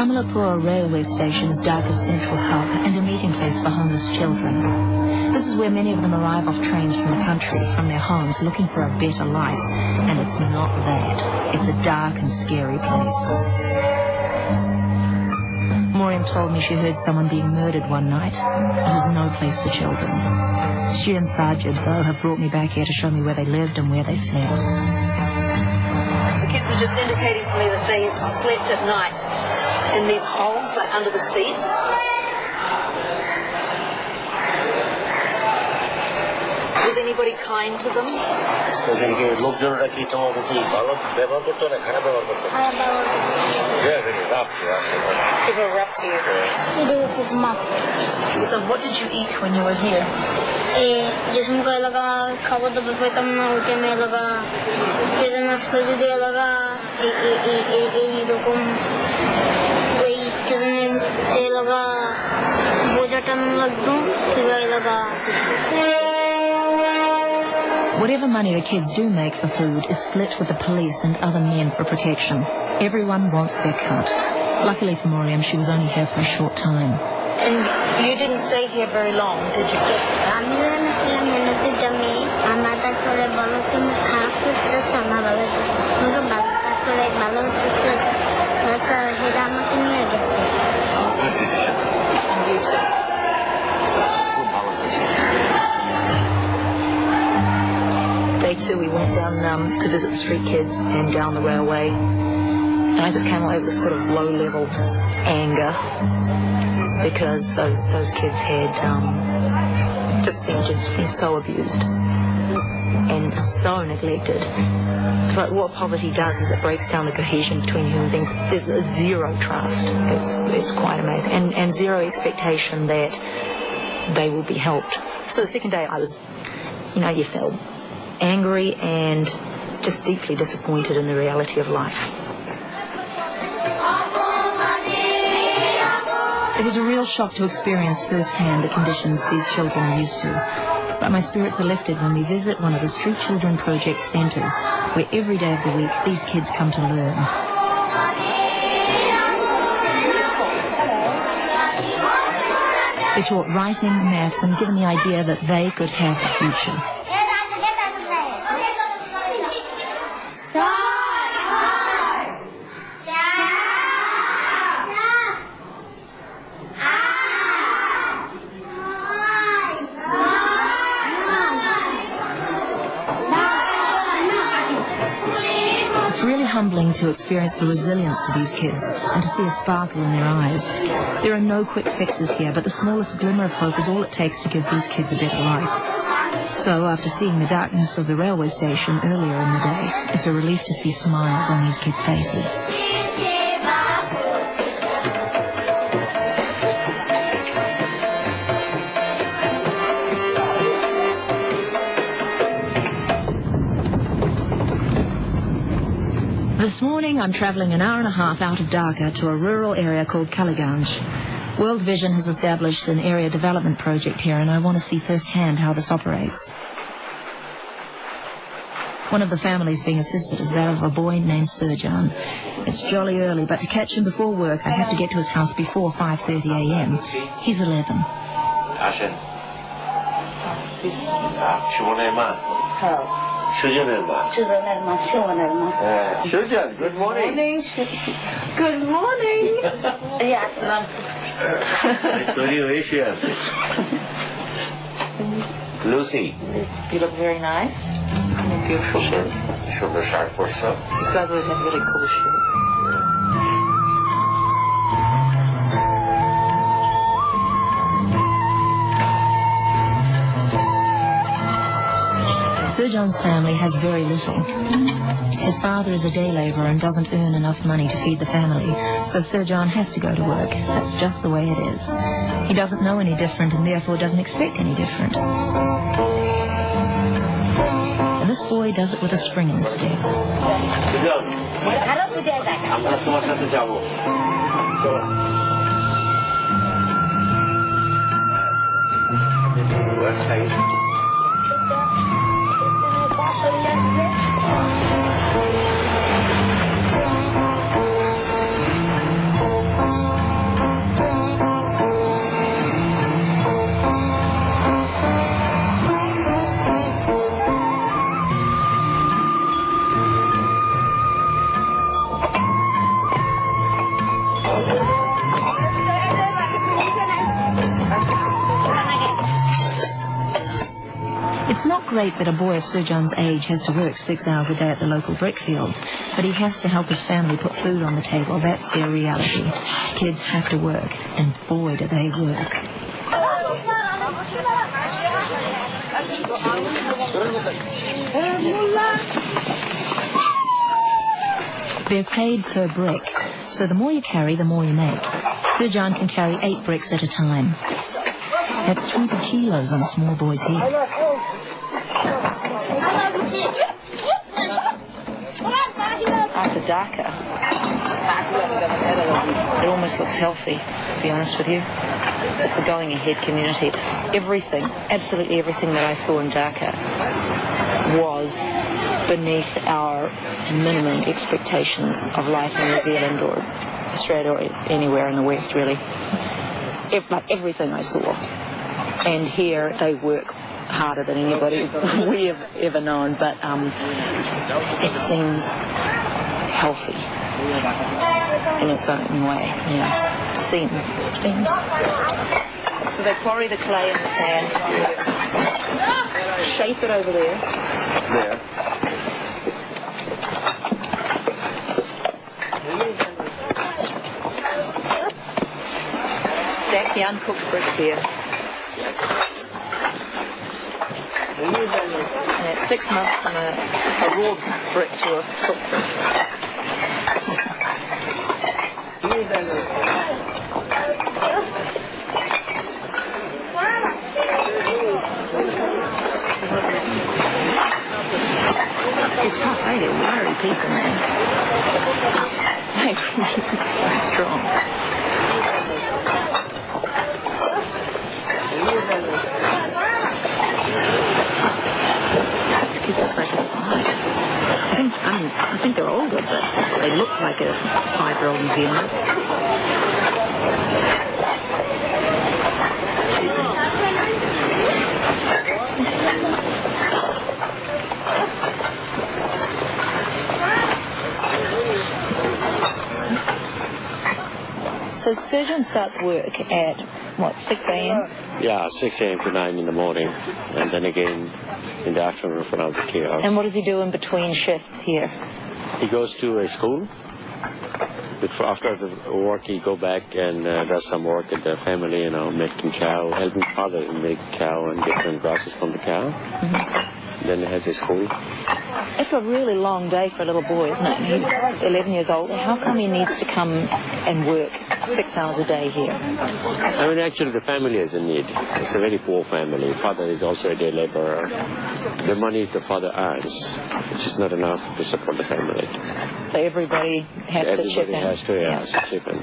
Kamalapur railway station is Dhaka's central hub and a meeting place for homeless children. This is where many of them arrive off trains from the country, from their homes, looking for a better life. And it's not that. It's a dark and scary place. Maureen told me she heard someone being murdered one night. This is no place for children. She and Sajid, though, have brought me back here to show me where they lived and where they slept. The kids were just indicating to me that they slept at night in these holes, like under the seats. Was anybody kind to them? Very rough to us. People were rough to you? So what did you eat when you were here? Whatever money the kids do make for food is split with the police and other men for protection. Everyone wants their cut. Luckily for Maureen, she was only here for a short time. And you didn't stay here very long, did you? You too. Day two, we went down to visit the street kids and down the railway. And I just came away with this sort of low-level anger because those kids had just been so abused and so neglected. It's like what poverty does is it breaks down the cohesion between human beings. There's zero trust. It's quite amazing. And zero expectation that they will be helped. So the second day I was, you felt angry and just deeply disappointed in the reality of life. It was a real shock to experience firsthand the conditions these children are used to. But my spirits are lifted when we visit one of the Street Children Project centres, where every day of the week these kids come to learn. They're taught writing, maths, and given the idea that they could have a future. Humbling to experience the resilience of these kids and to see a sparkle in their eyes. There are no quick fixes here, but the smallest glimmer of hope is all it takes to give these kids a better life. So after seeing the darkness of the railway station earlier in the day, it's a relief to see smiles on these kids' faces. This morning, I'm travelling an hour and a half out of Dhaka to a rural area called Kaliganj. World Vision has established an area development project here, and I want to see firsthand how this operates. One of the families being assisted is that of a boy named Surjan. It's jolly early, but to catch him before work, I have to get to his house before 5:30 a.m. He's 11. Surjan, good morning. Good morning. Lucy. You look very nice. In a beautiful shirt. Sugar shark for some. These guys always have really cool shirts. Surjan's family has very little. His father is a day labourer and doesn't earn enough money to feed the family, so Surjan has to go to work. That's just the way it is. He doesn't know any different and therefore doesn't expect any different. And this boy does it with a spring in his step. great that a boy of Sir John's age has to work 6 hours a day at the local brickfields, but he has to help his family put food on the table. That's their reality. Kids have to work, and boy do they work. They're paid per brick, so the more you carry, the more you make. Sir John can carry 8 bricks at a time. That's 20 kilos on a small boy's head. After Dhaka, it almost looks healthy, to be honest with you. It's a going ahead community. Everything, absolutely everything that I saw in Dhaka was beneath our minimum expectations of life in New Zealand or Australia or anywhere in the West, really. Like everything I saw. And here they work harder than anybody we have ever known, but it seems healthy in its own way. Yeah, seems. So they quarry the clay and the sand, shape it over there. There. Stack the uncooked bricks here. And it's 6 months from a raw brick to a cooked brick. It's tough, eh? They're wiry people, man. So strong. These kids look like a 5. I think they're older, but they look like a 5-year-old New Zealander. So Sir John starts work at, what, 6 a.m.? Yeah, 6 a.m. to 9 in the morning, and then again in the afternoon for another 3 hours. And what does he do in between shifts here? He goes to a school. After the work, he go back and does some work at the family, milking cow, helping father milk cow and get some grasses from the cow. Mm-hmm. Then he has his school. It's a really long day for a little boy, isn't it? He's 11 years old. How come he needs to come and work 6 hours a day here? I mean, actually, the family is in need. It's a very poor family. Father is also a day laborer. The money the father earns, it's just not enough to support the family. So everybody has to chip in. Everybody has to, yeah. Chip in.